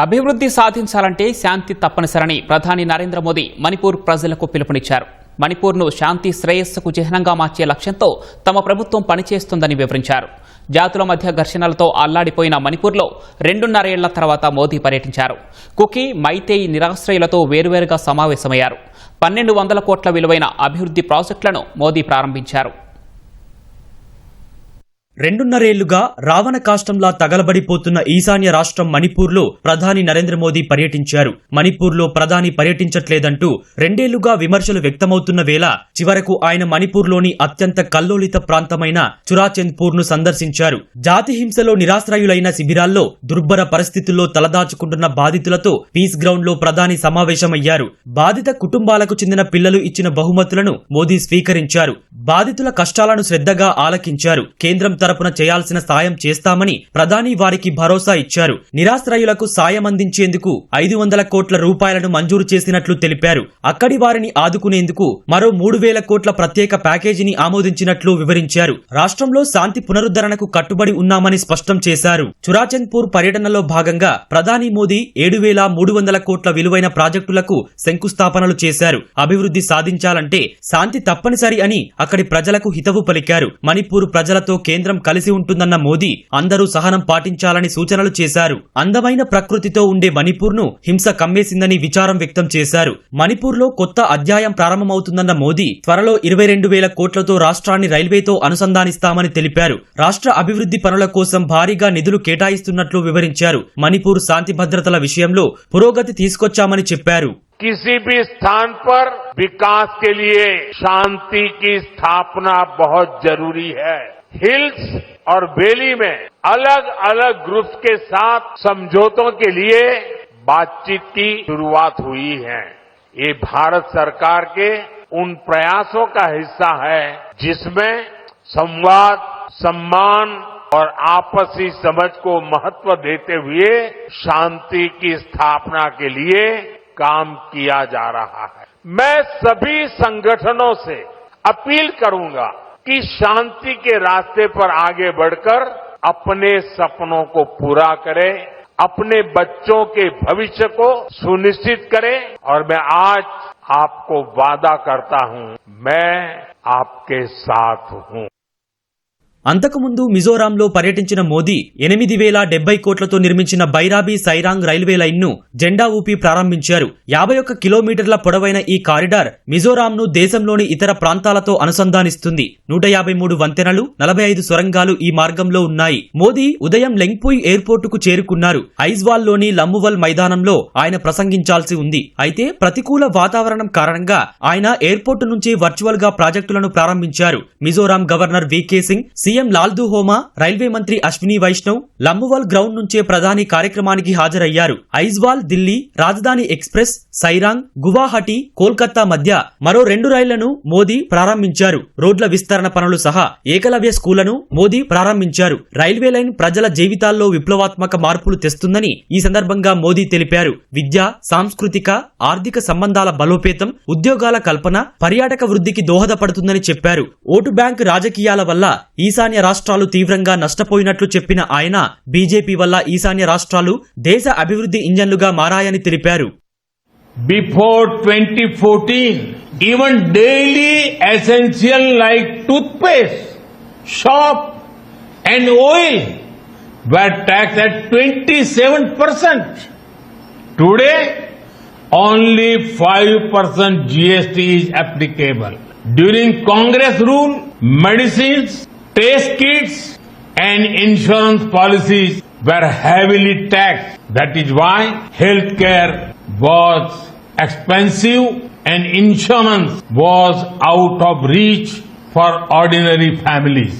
అభివృద్ధి సాధించాలంటే శాంతి తప్పనిసరని ప్రధాని నరేంద్ర మోదీ మణిపూర్ ప్రజలకు పిలుపునిచ్చారు. మణిపూర్ను శాంతి శ్రేయస్సుకు చిహ్నంగా మార్చే లక్ష్యంతో తమ ప్రభుత్వం పనిచేస్తుందని వివరించారు. జాతుల మధ్య ఘర్షణలతో అల్లాడిపోయిన మణిపూర్లో 2.5 ఏళ్ల తర్వాత మోదీ పర్యటించారు. కుకీ, మైతేయి నిరాశ్రయులతో వేరువేరుగా సమావేశమయ్యారు. 1200 కోట్ల విలువైన అభివృద్ధి ప్రాజెక్టులను మోదీ ప్రారంభించారు. 2.5 ఏళ్లుగా రావణ కాష్టంలా తగలబడిపోతున్న ఈశాన్య రాష్ట్రం మణిపూర్లో ప్రధాని నరేంద్ర మోదీ పర్యటించారు. మణిపూర్లో ప్రధాని పర్యటించట్లేదంటూ 2 ఏళ్లుగా విమర్శలు వ్యక్తమవుతున్న వేళ చివరకు ఆయన మణిపూర్లోని అత్యంత కల్లోలిత ప్రాంతమైన చురాచంద్పూర్ను సందర్శించారు. జాతి హింసలో నిరాశ్రయులైన శిబిరాల్లో దుర్భర పరిస్థితుల్లో తలదాచుకుంటున్న బాధితులతో పీస్ గ్రౌండ్ లో ప్రధాని సమావేశమయ్యారు. బాధిత కుటుంబాలకు చెందిన పిల్లలు ఇచ్చిన బహుమతులను మోదీ స్వీకరించారు. బాధితుల కష్టాలను శ్రద్ధగా ఆలకించారు. కేంద్రం తరపున చేయాల్సిన సాయం చేస్తామని ప్రధాని వారికి భరోసా ఇచ్చారు. నిరాశ్రయులకు సాయం అందించేందుకు 500 కోట్ల రూపాయలను మంజూరు చేసినట్లు తెలిపారు. అక్కడి వారిని ఆదుకునేందుకు మరో 3,000 కోట్ల ప్రత్యేక ప్యాకేజీని ఆమోదించినట్లు వివరించారు. రాష్ట్రంలో శాంతి పునరుద్ధరణకు కట్టుబడి ఉన్నామని స్పష్టం చేశారు. చురాచంద్పూర్ పర్యటనలో భాగంగా ప్రధాని మోదీ 7,300 కోట్ల విలువైన ప్రాజెక్టులకు శంకుస్థాపనలు చేశారు. అభివృద్ధి సాధించాలంటే శాంతి తప్పనిసరి అని అక్కడి ప్రజలకు హితవు పలికారు. మణిపూర్ ప్రజలతో కేంద్రం కలిసి ఉంటుందన్న మోదీ అందరూ సహనం పాటించాలని సూచనలు చేశారు. అందమైన ప్రకృతితో ఉండే మణిపూర్ను హింస కమ్మేసిందని విచారం వ్యక్తం చేశారు. మణిపూర్లో కొత్త అధ్యాయం ప్రారంభమవుతుందన్న మోదీ త్వరలో 22,000 కోట్లతో రాష్ట్రాన్ని రైల్వేతో అనుసంధానిస్తామని తెలిపారు. రాష్ట్ర అభివృద్ధి పనుల కోసం భారీగా నిధులు కేటాయిస్తున్నట్లు వివరించారు. మణిపూర్ శాంతి భద్రతల విషయంలో పురోగతి తీసుకొచ్చామని చెప్పారు. किसी भी स्थान पर विकास के लिए शांति की स्थापना बहुत जरूरी है। हिल्स और वैली में अलग अलग ग्रुप्स के साथ समझौतों के लिए बातचीत की शुरुआत हुई है। ये भारत सरकार के उन प्रयासों का हिस्सा है जिसमें संवाद, सम्मान और आपसी समझ को महत्व देते हुए शांति की स्थापना के लिए काम किया जा रहा है। मैं सभी संगठनों से अपील करूंगा कि शांति के रास्ते पर आगे बढ़कर अपने सपनों को पूरा करें, अपने बच्चों के भविष्य को सुनिश्चित करें। और मैं आज आपको वादा करता हूं, मैं आपके साथ हूं। అంతకుముందు మిజోరాంలో పర్యటించిన మోదీ 8,070 కోట్లతో నిర్మించిన బైరాబీ సైరాంగ్ రైల్వే లైన్ను జెండా ఊపి ప్రారంభించారు. 51 కిలోమీటర్ల పొడవైన ఈ కారిడార్ మిజోరాంను దేశంలోని ఇతర ప్రాంతాలతో అనుసంధానిస్తుంది. 153 వంతెనలు, 45 సొరంగాలు ఈ మార్గంలో ఉన్నాయి. మోదీ ఉదయం లెంగ్పుయ్ ఎయిర్పోర్టుకు చేరుకున్నారు. ఐజ్వాల్లోని లమ్మువల్ మైదానంలో ఆయన ప్రసంగించాల్సి ఉంది. అయితే ప్రతికూల వాతావరణం కారణంగా ఆయన ఎయిర్పోర్టు నుంచి వర్చువల్ గా ప్రాజెక్టులను ప్రారంభించారు. Mizoram governor VK Singh, CM Lalduhoma, railway మంత్రి అశ్విని వైష్ణవ్ లమ్మువల్ గ్రౌండ్ నుంచే ప్రధాని కార్యక్రమానికి హాజరయ్యారు. ఐజ్వాల్ ఢిల్లీ రాజధాని ఎక్స్ప్రెస్ సైరాంగ్, గువాహటి, కోల్కతా మధ్య మరో 2 రైళ్లను మోదీ ప్రారంభించారు. రోడ్ల విస్తరణ పనులు సహా ఏకలవ్య స్కూళ్లను మోదీ ప్రారంభించారు. రైల్వే లైన్ ప్రజల జీవితాల్లో విప్లవాత్మక మార్పులు తెస్తుందని ఈ సందర్భంగా మోదీ తెలిపారు. విద్య, సాంస్కృతిక, ఆర్థిక సంబంధాల బలోపేతం, ఉద్యోగాల కల్పన, పర్యాటక వృద్ధికి దోహదపడుతుందని చెప్పారు. ఓటు బ్యాంక్ రాజకీయాల వల్ల ఈశాన్య రాష్ట్రాలు తీవ్రంగా నష్టపోయినట్లు చెప్పిన ఆయన బీజేపీ వల్ల ఈశాన్య రాష్ట్రాలు దేశ అభివృద్ధి ఇంజన్లుగా మారాయని తెలిపారు. Before 2014, even daily essential like toothpaste, soap and oil were taxed at 27%. Today, only 5% GST is applicable. During Congress rule, medicines, test kits and insurance policies were heavily taxed. That is why healthcare was expensive and insurance was out of reach for ordinary families.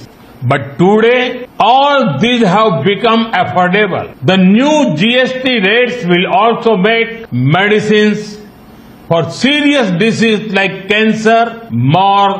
But today, all these have become affordable. The new GST rates will also make medicines for serious disease like cancer more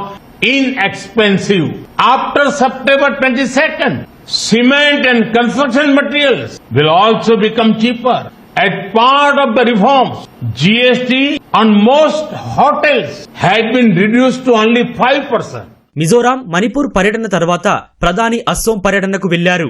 inexpensive. After September 22nd, cement and construction materials will also become cheaper. As part of the reforms, GST on most hotels had been reduced to only 5%. Mizoram, Manipur పర్యటన తర్వాత ప్రధాని అస్సోం పర్యటనకు వెళ్లారు.